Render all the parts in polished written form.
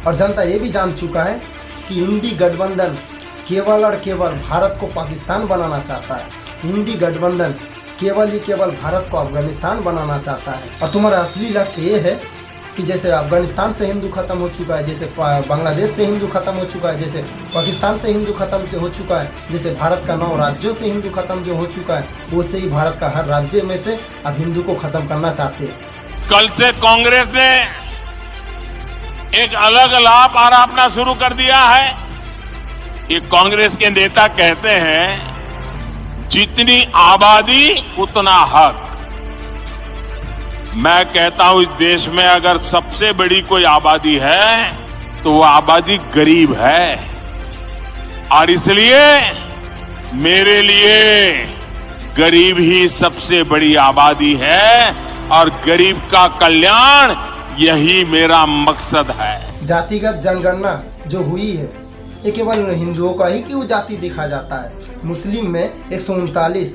और जनता ये भी जान चुका है कि इंडी गठबंधन केवल और केवल भारत को पाकिस्तान बनाना चाहता है। इंडी गठबंधन केवल ही केवल भारत को अफगानिस्तान बनाना चाहता है। और तुम्हारा असली लक्ष्य ये है कि जैसे अफगानिस्तान से हिंदू खत्म हो चुका है, जैसे बांग्लादेश से हिंदू खत्म हो चुका है, जैसे पाकिस्तान से हिंदू खत्म हो चुका है, जैसे भारत का 9 राज्यों से हिंदू खत्म जो हो चुका है, वैसे ही भारत का हर राज्य में से अब हिंदू को खत्म करना चाहते हैं। कल से कांग्रेस ने एक अलग लाभ आरोपना शुरू कर दिया है। ये कांग्रेस के नेता कहते हैं जितनी आबादी उतना हक। मैं कहता हूं इस देश में अगर सबसे बड़ी कोई आबादी है तो वो आबादी गरीब है, और इसलिए मेरे लिए गरीब ही सबसे बड़ी आबादी है और गरीब का कल्याण यही मेरा मकसद है। जातिगत जनगणना जो हुई है ये केवल हिंदुओं का ही क्यों जाति देखा जाता है। मुस्लिम में 139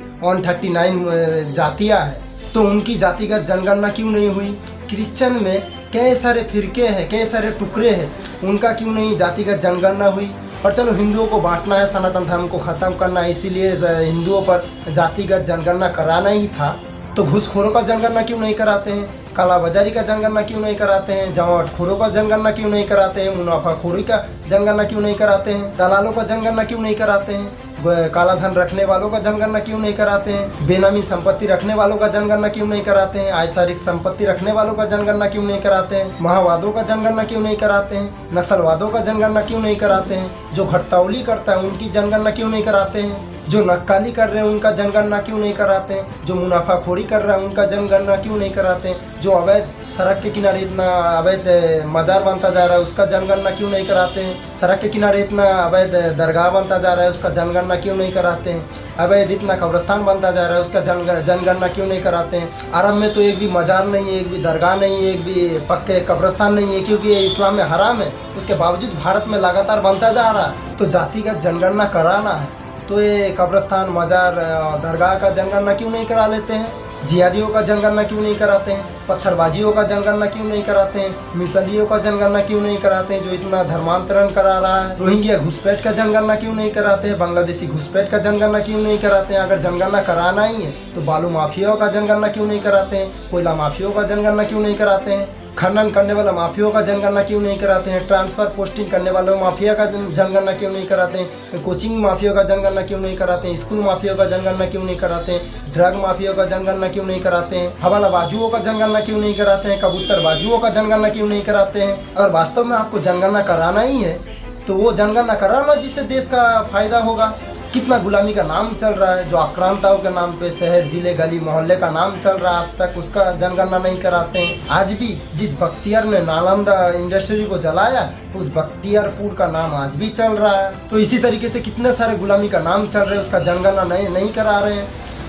जातियां हैं, तो उनकी जातिगत जनगणना क्यों नहीं हुई। क्रिश्चियन में कई सारे फिरके हैं, कई सारे टुकड़े हैं, उनका क्यों नहीं जातिगत जनगणना हुई। और चलो हिंदुओं को बांटना है, सनातन धर्म को ख़त्म करना है, इसीलिए हिंदुओं पर जातिगत जनगणना कराना ही था, तो घूसखोरों का जनगणना क्यों नहीं कराते हैं, कालाबाजारी का जनगणना क्यों नहीं कराते हैं, जमावटखोरों का जनगणना क्यों नहीं कराते हैं, मुनाफाखोरी का जनगणना क्यों नहीं कराते हैं, दलालों का जनगणना क्यों नहीं कराते हैं, काला धन रखने वालों का जनगणना क्यों नहीं कराते हैं, बेनामी संपत्ति रखने वालों का जनगणना क्यों नहीं कराते हैं, आयसारिक संपत्ति रखने वालों का जनगणना क्यों नहीं कराते हैं, माओवादों का जनगणना क्यों नहीं कराते हैं, नस्लवादों का जनगणना क्यों नहीं कराते हैं, जो घटतौली करता है उनकी जनगणना क्यों नहीं कराते हैं, जो नक्काली कर रहे हैं उनका जनगणना क्यों नहीं कराते हैं, जो मुनाफाखोरी कर रहा है उनका जनगणना क्यों नहीं कराते हैं, जो अवैध सड़क के किनारे इतना अवैध मजार बनता जा रहा है उसका जनगणना क्यों नहीं कराते हैं, सड़क के किनारे इतना अवैध दरगाह बनता जा रहा है उसका जनगणना क्यों नहीं कराते हैं, अवैध इतना कब्रिस्तान बनता जा रहा है उसका जनगणना क्यों नहीं कराते हैं। अरब में तो एक भी मजार नहीं है, एक भी दरगाह नहीं है, एक भी पक्के कब्रिस्तान नहीं है, क्योंकि ये इस्लाम में हराम है। उसके बावजूद भारत में लगातार बनता जा रहा है। तो जातिगत जनगणना कराना है तो ये कब्रिस्तान, मजार, दरगाह का जनगणना क्यों नहीं करा लेते हैं, जिहादियों का जनगणना क्यों नहीं कराते हैं, पत्थरबाजियों का जनगणना क्यों नहीं कराते हैं, मिसलियों का जनगणना क्यों नहीं कराते हैं जो इतना धर्मांतरण करा रहा है, रोहिंग्या घुसपैठ का जनगणना क्यों नहीं कराते हैं, बांग्लादेशी घुसपैठ का जनगणना क्यों नहीं कराते हैं। अगर जनगणना कराना ही है तो बालू माफियाओं का जनगणना क्यों नहीं कराते हैं, कोयला माफियाओं का जनगणना क्यों नहीं कराते हैं, खनन करने वाला माफियाओं का जनगणना क्यों नहीं कराते हैं, ट्रांसफर पोस्टिंग करने वालों माफिया का जनगणना क्यों नहीं कराते हैं, कोचिंग माफियाओं का जनगणना क्यों नहीं कराते हैं, स्कूल माफियाओं का जनगणना क्यों नहीं कराते हैं, ड्रग माफियाओं का जनगणना क्यों नहीं कराते हैं, हवालाबाजुओं का जनगणना क्यों नहीं कराते हैं, कबूतरबाजुओं का जनगणना क्यों नहीं कराते हैं। अगर वास्तव में आपको जनगणना कराना ही है तो वो जनगणना कराना जिससे देश का फायदा होगा। कितना गुलामी का नाम चल रहा है, जो आक्रांताओं के नाम पे शहर, जिले, गली, मोहल्ले का नाम चल रहा है, आज तक उसका जनगणना नहीं कराते हैं। आज भी जिस बख्तियार ने नालंदा इंडस्ट्री को जलाया उस बख्तियारपुर का नाम आज भी चल रहा है। तो इसी तरीके से कितने सारे गुलामी का नाम चल रहे हैं, उसका जनगणना नहीं करा रहे हैं।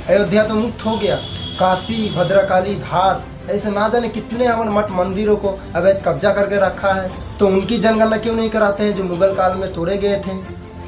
अयोध्या तो मुक्त हो गया, काशी, भद्रकाली, धार, ऐसे ना जाने कितने हवन मठ मंदिरों को अवैध कब्जा करके रखा है, तो उनकी जनगणना क्यों नहीं कराते हैं जो मुगल काल में तोड़े गए थे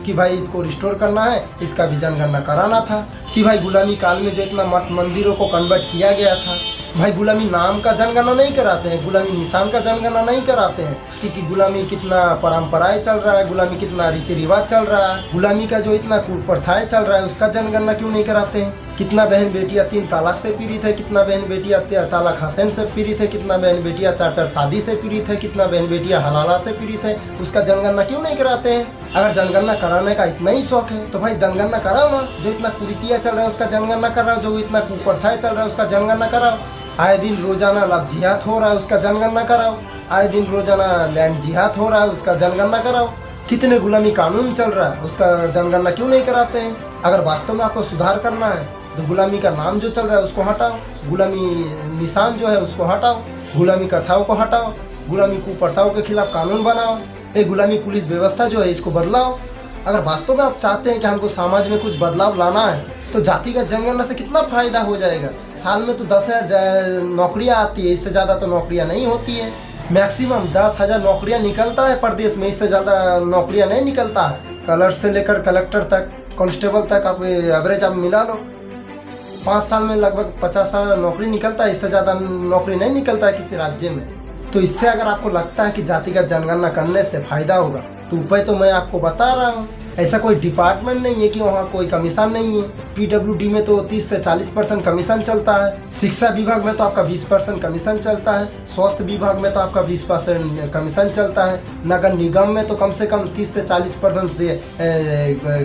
कि भाई इसको रिस्टोर करना है, इसका भी जनगणना कराना था। कि भाई गुलामी काल में जो इतना मठ मंदिरों को कन्वर्ट किया गया था, भाई गुलामी नाम का जनगणना नहीं कराते हैं, गुलामी निशान का जनगणना नहीं कराते हैं कि गुलामी कितना परंपराएं चल रहा है, गुलामी कितना रीति रिवाज चल रहा है, गुलामी का जो इतना कुप्रथाएं चल रहा है उसका जनगणना क्यों नहीं कराते हैं। कितना बहन बेटियां 3 तलाक से पीड़ित है, कितना बहन बेटियां तलाक हसन से पीड़ित है, कितना बहन बेटियां 4 शादी से पीड़ित है, कितना बहन बेटियां हलाला से पीड़ित है, उसका जनगणना क्यों नहीं कराते हैं। अगर जनगणना कराने का इतना ही शौक है तो भाई जनगणना कराओ ना। जो इतना कुरीतियाँ चल रहा है उसका जनगणना कराओ, जो इतना कुप्रथाएं चल रहा है उसका जनगणना कराओ। आए दिन रोजाना लव जिहाद हो रहा है उसका जनगणना कराओ, आए दिन रोजाना लैंड जिहाद हो रहा है उसका जनगणना कराओ। कितने गुलामी कानून चल रहा है उसका जनगणना क्यों नहीं कराते हैं। अगर वास्तव में आपको सुधार करना है तो गुलामी का नाम जो चल रहा है उसको हटाओ, गुलामी निशान जो है उसको हटाओ, गुलामी कथाओं को हटाओ, गुलामी कुप्रथाओं के खिलाफ कानून बनाओ, ये गुलामी पुलिस व्यवस्था जो है इसको बदलाओ। अगर वास्तव में आप चाहते हैं कि हमको समाज में कुछ बदलाव लाना है तो जातिगत जनगणना से कितना फायदा हो जाएगा। साल में तो 10,000 नौकरियां आती है, इससे ज़्यादा तो नौकरियां नहीं होती है। मैक्सिमम 10,000 नौकरियां निकलता है प्रदेश में, इससे ज़्यादा नौकरियां नहीं निकलता है। कलर से लेकर कलेक्टर तक, कांस्टेबल तक आप एवरेज आप मिला लो, 5 साल में लगभग 50,000 नौकरी निकलता है, इससे ज़्यादा नौकरी नहीं निकलता है किसी राज्य में। तो इससे अगर आपको लगता है कि जातिगत जनगणना करने से फायदा होगा तो उपाय तो मैं आपको बता रहा हूँ। ऐसा कोई डिपार्टमेंट नहीं है कि वहाँ कोई कमीशन नहीं है। पीडब्ल्यूडी में तो 30 से 40% कमीशन चलता है, शिक्षा विभाग में तो आपका 20% कमीशन चलता है, स्वास्थ्य विभाग में तो आपका 20% कमीशन चलता है, नगर निगम में तो कम से कम 30 से 40% से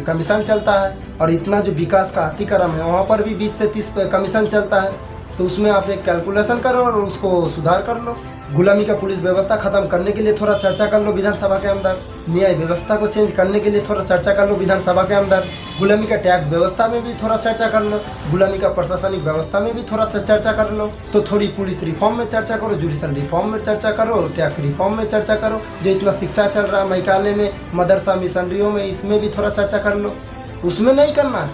कमीशन चलता है, और इतना जो विकास का अतिक्रम है वहाँ पर भी 20 से 30 कमीशन चलता है। तो उसमें आप एक कैलकुलेशन करो और उसको सुधार कर लो। गुलामी का पुलिस व्यवस्था खत्म करने के लिए थोड़ा चर्चा कर लो विधानसभा के अंदर। न्याय व्यवस्था को चेंज करने के लिए थोड़ा चर्चा कर लो विधानसभा के अंदर। गुलामी का टैक्स व्यवस्था में भी थोड़ा चर्चा कर लो, गुलामी का प्रशासनिक व्यवस्था में भी थोड़ा चर्चा कर लो। तो थोड़ी पुलिस रिफॉर्म में चर्चा करो, जुडिशल रिफॉर्म में चर्चा करो, टैक्स रिफॉर्म में चर्चा करो। जो इतना शिक्षा चल रहा है मैकाले में, मदरसा मिशनरियों में, इसमें भी थोड़ा चर्चा कर लो। उसमें नहीं करना है,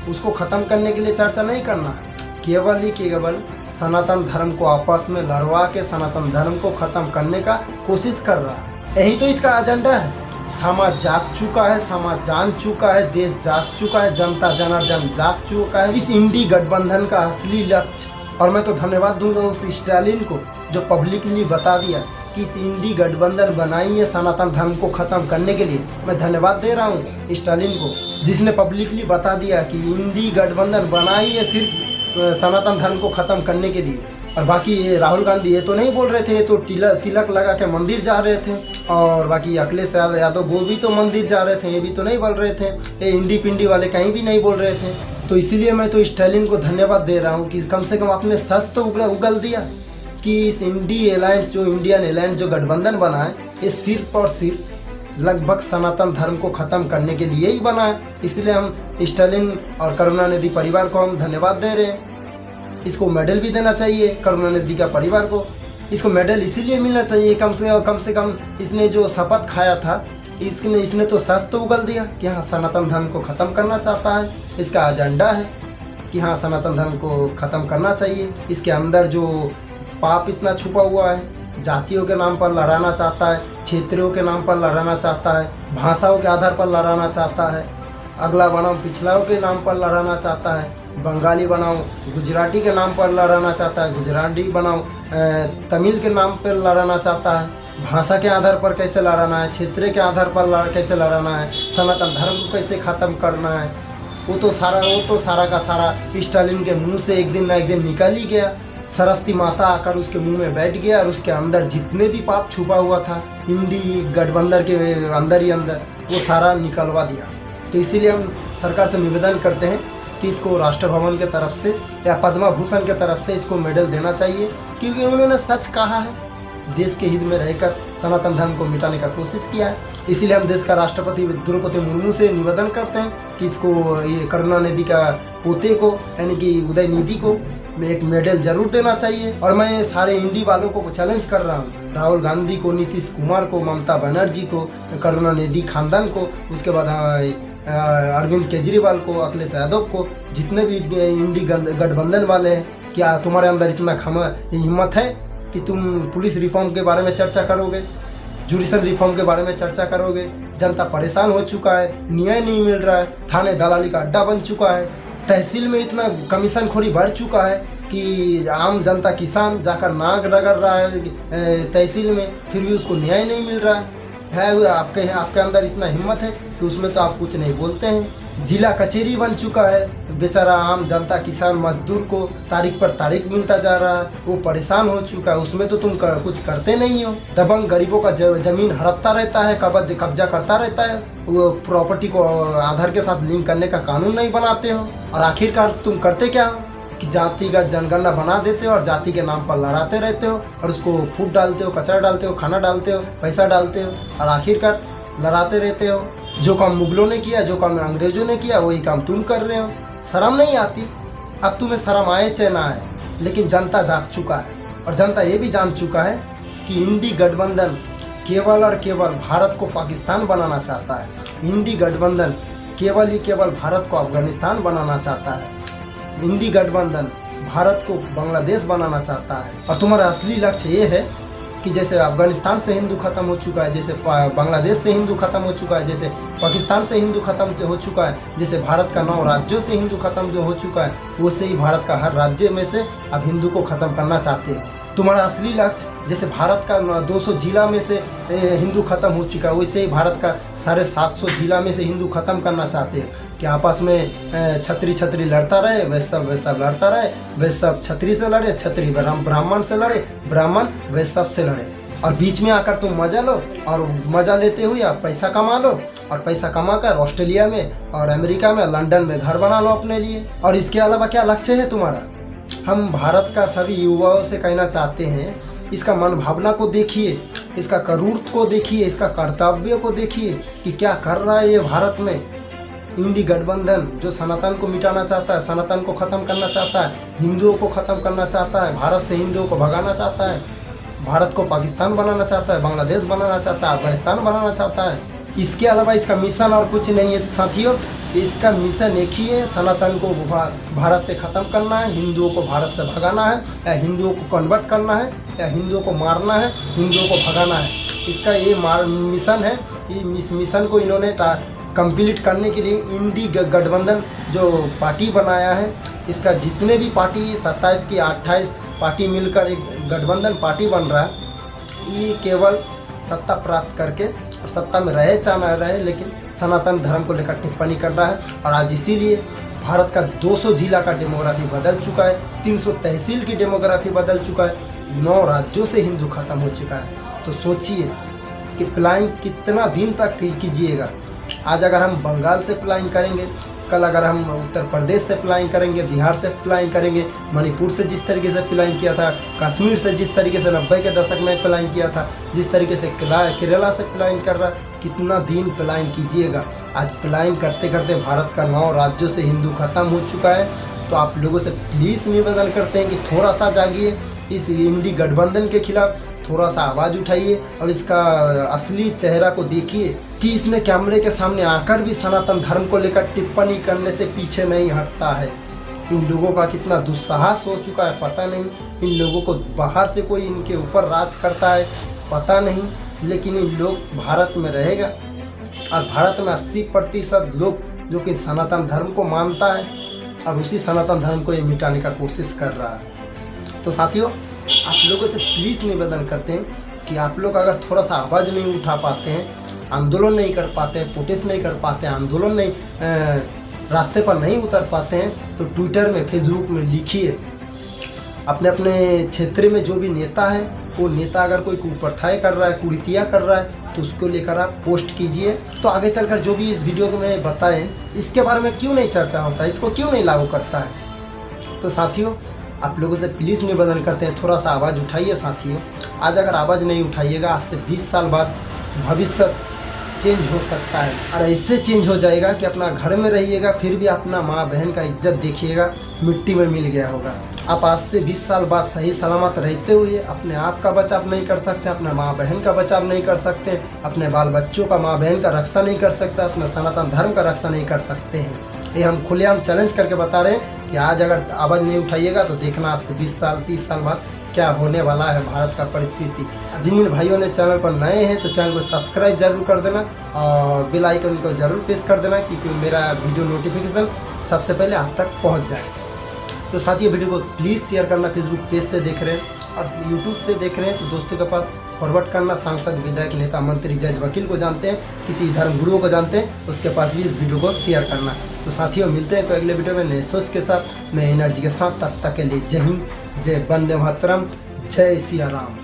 उसको ख़त्म करने के लिए चर्चा नहीं करना, केवल सनातन धर्म को आपस में लड़वा के सनातन धर्म को खत्म करने का कोशिश कर रहा है। यही तो इसका एजेंडा है। समाज जाग चुका है, समाज जान चुका है, देश जाग चुका है, जनता जनार्दन जाग चुका है। इस इंडी गठबंधन का असली लक्ष्य, और मैं तो धन्यवाद दूंगा उस स्टालिन को जो पब्लिकली बता दिया कि इस इंडी गठबंधन बनाई है सनातन धर्म को खत्म करने के लिए। मैं धन्यवाद दे रहा हूँ स्टालिन को जिसने पब्लिकली बता दिया कि इंडी गठबंधन बनाई है सिर्फ सनातन धर्म को खत्म करने के लिए। और बाकी ये राहुल गांधी ये तो नहीं बोल रहे थे, ये तो तिलक लगा के मंदिर जा रहे थे। और बाकी अखिलेश यादव वो भी तो मंदिर जा रहे थे, ये भी तो नहीं बोल रहे थे। ये इंडी पिंडी वाले कहीं भी नहीं बोल रहे थे। तो इसीलिए मैं तो स्टालिन को धन्यवाद दे रहा हूँ कि कम से कम आपने सच तो उगल दिया कि इस इंडियन अलायंस जो गठबंधन बना है ये सिर्फ और सिर्फ लगभग सनातन धर्म को ख़त्म करने के लिए ही बना है। इसलिए हम स्टालिन और करुणानिधि परिवार को हम धन्यवाद दे रहे हैं। इसको मेडल भी देना चाहिए करुणानिधि का परिवार को। इसको मेडल इसीलिए मिलना चाहिए कम से कम इसने जो शपथ खाया था इसने तो सच तो उगल दिया कि हाँ सनातन धर्म को ख़त्म करना चाहता है। इसका एजेंडा है कि हाँ सनातन धर्म को ख़त्म करना चाहिए। इसके अंदर जो पाप इतना छुपा हुआ है, जातियों के नाम पर लड़ाना चाहता है, क्षेत्रों के नाम पर लड़ाना चाहता है, भाषाओं के आधार पर लड़ाना चाहता है, अगला बनाओ पिछलाओं के नाम पर लड़ाना चाहता है, बंगाली बनाओ गुजराती के नाम पर लड़ाना चाहता है, गुजराती बनाओ तमिल के नाम पर लड़ाना चाहता है। भाषा के आधार पर कैसे लड़ाना है, क्षेत्र के आधार पर कैसे लड़ाना है, सनातन धर्म को कैसे ख़त्म करना है, वो तो सारा का सारा स्टालिन के मुंह से एक दिन ना एक दिन निकल ही गया। सरस्वती माता आकर उसके मुंह में बैठ गया और उसके अंदर जितने भी पाप छुपा हुआ था इंडी गठबंधन के अंदर ही अंदर वो सारा निकलवा दिया। तो इसीलिए हम सरकार से निवेदन करते हैं कि इसको राष्ट्र भवन के तरफ से या पद्मा भूषण के तरफ से इसको मेडल देना चाहिए, क्योंकि उन्होंने सच कहा है, देश के हित में रहकर सनातन धर्म को मिटाने का कोशिश किया है। इसीलिए हम देश का राष्ट्रपति द्रौपदी मुर्मू से निवेदन करते हैं कि इसको ये करुणानिधि का पोते को यानी कि उदयनिधि को एक मेडल जरूर देना चाहिए। और मैं सारे इंडी वालों को चैलेंज कर रहा हूँ, राहुल गांधी को, नीतीश कुमार को, ममता बनर्जी को, करुणानिधि खानदान को, उसके बाद अरविंद केजरीवाल को, अखिलेश यादव को, जितने भी इंडी गठबंधन वाले हैं, क्या तुम्हारे अंदर इतना हिम्मत है कि तुम पुलिस रिफॉर्म के बारे में चर्चा करोगे, जुडिशल रिफॉर्म के बारे में चर्चा करोगे? जनता परेशान हो चुका है, न्याय नहीं मिल रहा है, थाने दलाली का अड्डा बन चुका है, तहसील में इतना कमीशन खोरी बढ़ चुका है कि आम जनता किसान जाकर नाक रगड़ रहा है तहसील में, फिर भी उसको न्याय नहीं मिल रहा है। आपके अंदर इतना हिम्मत है कि उसमें तो आप कुछ नहीं बोलते हैं। जिला कचहरी बन चुका है, बेचारा आम जनता किसान मजदूर को तारीख पर तारीख मिलता जा रहा है, वो परेशान हो चुका है, उसमें तो तुम कुछ करते नहीं हो। दबंग गरीबों का जमीन हड़पता रहता है, कब्जा करता रहता है, वो प्रॉपर्टी को आधार के साथ लिंक करने का कानून नहीं बनाते हो, और आखिरकार तुम करते क्या हो कि जातिगत जनगणना बना देते हो और जाति के नाम पर लड़ाते रहते हो, और उसको फूट डालते हो, कचरा डालते हो, खाना डालते हो, पैसा डालते हो, और आखिरकार लड़ाते रहते हो। जो काम मुगलों ने किया, जो काम अंग्रेजों ने किया, वही काम तुम कर रहे हो। शर्म नहीं आती? अब तुम्हें शर्म आए चाहे ना आए, लेकिन जनता जाग चुका है, और जनता ये भी जान चुका है कि इंडी गठबंधन केवल और केवल भारत को पाकिस्तान बनाना चाहता है। इंडी गठबंधन केवल भारत को अफगानिस्तान बनाना चाहता है। इंडी गठबंधन भारत को बांग्लादेश बनाना चाहता है। और तुम्हारा असली लक्ष्य ये है कि जैसे अफगानिस्तान से हिंदू खत्म हो चुका है, जैसे बांग्लादेश से हिंदू खत्म हो चुका है, जैसे पाकिस्तान से हिंदू खत्म हो चुका है, जैसे भारत का 9 राज्यों से हिंदू खत्म जो हो चुका है, वैसे ही भारत का हर राज्य में से अब हिंदू को ख़त्म करना चाहते हो। तुम्हारा असली लक्ष्य, जैसे भारत का 200 जिला में से हिंदू खत्म हो चुका है, वैसे ही भारत का 750 जिला में से हिंदू खत्म करना चाहते हैं कि आपस में छत्री लड़ता रहे, वैश्य लड़ता रहे, वैश्य छत्री से लड़े, छत्री ब्राह्मण से लड़े, ब्राह्मण वैश्य से लड़े, और बीच में आकर तुम मजा लो, और मजा लेते हुए आप पैसा कमा लो, और पैसा कमाकर ऑस्ट्रेलिया में और अमेरिका में, लंदन में घर बना लो अपने लिए। और इसके अलावा क्या लक्ष्य है तुम्हारा? हम भारत का सभी युवाओं से कहना चाहते हैं, इसका मन भावना को देखिए, इसका करूरत को देखिए, इसका कर्तव्य को देखिए कि क्या कर रहा है ये भारत में। इंडी गठबंधन जो सनातन को मिटाना चाहता है, सनातन को ख़त्म करना चाहता है, हिंदुओं को ख़त्म करना चाहता है, भारत से हिंदुओं को भगाना चाहता है, भारत को पाकिस्तान बनाना चाहता है, बांग्लादेश बनाना चाहता है, अफगानिस्तान बनाना चाहता है। इसके अलावा इसका मिशन और कुछ नहीं है साथियों। इसका मिशन एक ही है, सनातन को भारत से ख़त्म करना है, हिंदुओं को भारत से भगाना है, या हिंदुओं को कन्वर्ट करना है, या हिंदुओं को मारना है, हिंदुओं को भगाना है। इसका ये मिशन है। इस मिशन को इन्होंने कंप्लीट करने के लिए इंडी गठबंधन जो पार्टी बनाया है, इसका जितने भी पार्टी 27 की 28 पार्टी मिलकर एक गठबंधन पार्टी बन रहा है, ये केवल सत्ता प्राप्त करके और सत्ता में रहे चाहे न रहे, लेकिन सनातन धर्म को लेकर टिप्पणी कर रहा है। और आज इसीलिए भारत का 200 जिला का डेमोग्राफी बदल चुका है, 300 तहसील की डेमोग्राफी बदल चुका है, 9 राज्यों से हिंदू खत्म हो चुका है। तो सोचिए कि प्लानिंग कितना दिन तक कीजिएगा। आज अगर हम बंगाल से प्लानिंग करेंगे, कल अगर हम उत्तर प्रदेश से प्लानिंग करेंगे, बिहार से प्लानिंग करेंगे, मणिपुर से जिस तरीके से प्लानिंग किया था, कश्मीर से जिस तरीके से 90 के दशक में प्लानिंग किया था, जिस तरीके से केरला से प्लानिंग कर रहा, कितना दिन प्लानिंग कीजिएगा। आज प्लानिंग करते करते भारत का 9 राज्यों से हिंदू खत्म हो चुका है। तो आप लोगों से प्लीज़ निवेदन करते हैं कि थोड़ा सा जागिए, इस इंडी गठबंधन के खिलाफ थोड़ा सा आवाज़ उठाइए और इसका असली चेहरा को देखिए कि इसने कैमरे के सामने आकर भी सनातन धर्म को लेकर टिप्पणी करने से पीछे नहीं हटता है। इन लोगों का कितना दुस्साहस हो चुका है पता नहीं। इन लोगों को बाहर से कोई इनके ऊपर राज करता है पता नहीं, लेकिन इन लोग भारत में रहेगा और भारत में 80% लोग जो कि सनातन धर्म को मानता है और उसी सनातन धर्म को ये मिटाने का कोशिश कर रहा है। तो साथियों, आप लोगों से प्लीज़ निवेदन करते हैं कि आप लोग अगर थोड़ा सा आवाज़ नहीं उठा पाते हैं, आंदोलन नहीं कर पाते हैं, प्रोटेस्ट नहीं कर पाते हैं, आंदोलन नहीं रास्ते पर नहीं उतर पाते हैं, तो ट्विटर में, फेसबुक में लिखिए। अपने अपने क्षेत्र में जो भी नेता है, वो नेता अगर कोई कुप्रथाएं कर रहा है, कुरीतियाँ कर रहा है, तो उसको लेकर आप पोस्ट कीजिए। तो आगे चलकर जो भी इस वीडियो में बताएं, इसके बारे में क्यों नहीं चर्चा होता है, इसको क्यों नहीं लागू करता है। तो साथियों, आप लोगों से प्लीज़ निवेदन करते हैं, थोड़ा सा आवाज़ उठाइए साथियों। आज अगर आवाज़ नहीं उठाइएगा, आज से 20 साल बाद भविष्य चेंज हो सकता है, और ऐसे चेंज हो जाएगा कि अपना घर में रहिएगा फिर भी अपना माँ बहन का इज्जत देखिएगा मिट्टी में मिल गया होगा। आप आज से 20 साल बाद सही सलामत रहते हुए अपने आप का बचाव नहीं कर सकते, अपने माँ बहन का बचाव नहीं कर सकते, अपने बाल बच्चों का, माँ बहन का रक्षा नहीं कर सकते, अपने सनातन धर्म का रक्षा नहीं कर सकते हैं। ये हम खुलेआम चैलेंज करके बता रहे हैं कि आज अगर आवाज़ नहीं उठाइएगा तो देखना आज से 20 साल 30 साल बाद क्या होने वाला है भारत का परिस्थिति। जिन भाइयों ने चैनल पर नए हैं तो चैनल को सब्सक्राइब जरूर कर देना और बेल आइकन को जरूर प्रेस कर देना क्योंकि मेरा वीडियो नोटिफिकेशन सबसे पहले आप तक पहुंच जाए। तो साथियों, वीडियो को प्लीज़ शेयर करना। फेसबुक पेज से देख रहे हैं और यूट्यूब से देख रहे हैं तो दोस्तों के पास फॉरवर्ड करना। सांसद, विधायक, नेता, मंत्री, जज, वकील को जानते हैं, किसी धर्म गुरुओं को जानते हैं, उसके पास भी इस वीडियो को शेयर करना। तो साथियों, मिलते हैं कोई अगले वीडियो में नए सोच के साथ, नए एनर्जी के साथ। तब तक के लिए जय हिंद, जय वंदे मातरम, जय सिया राम।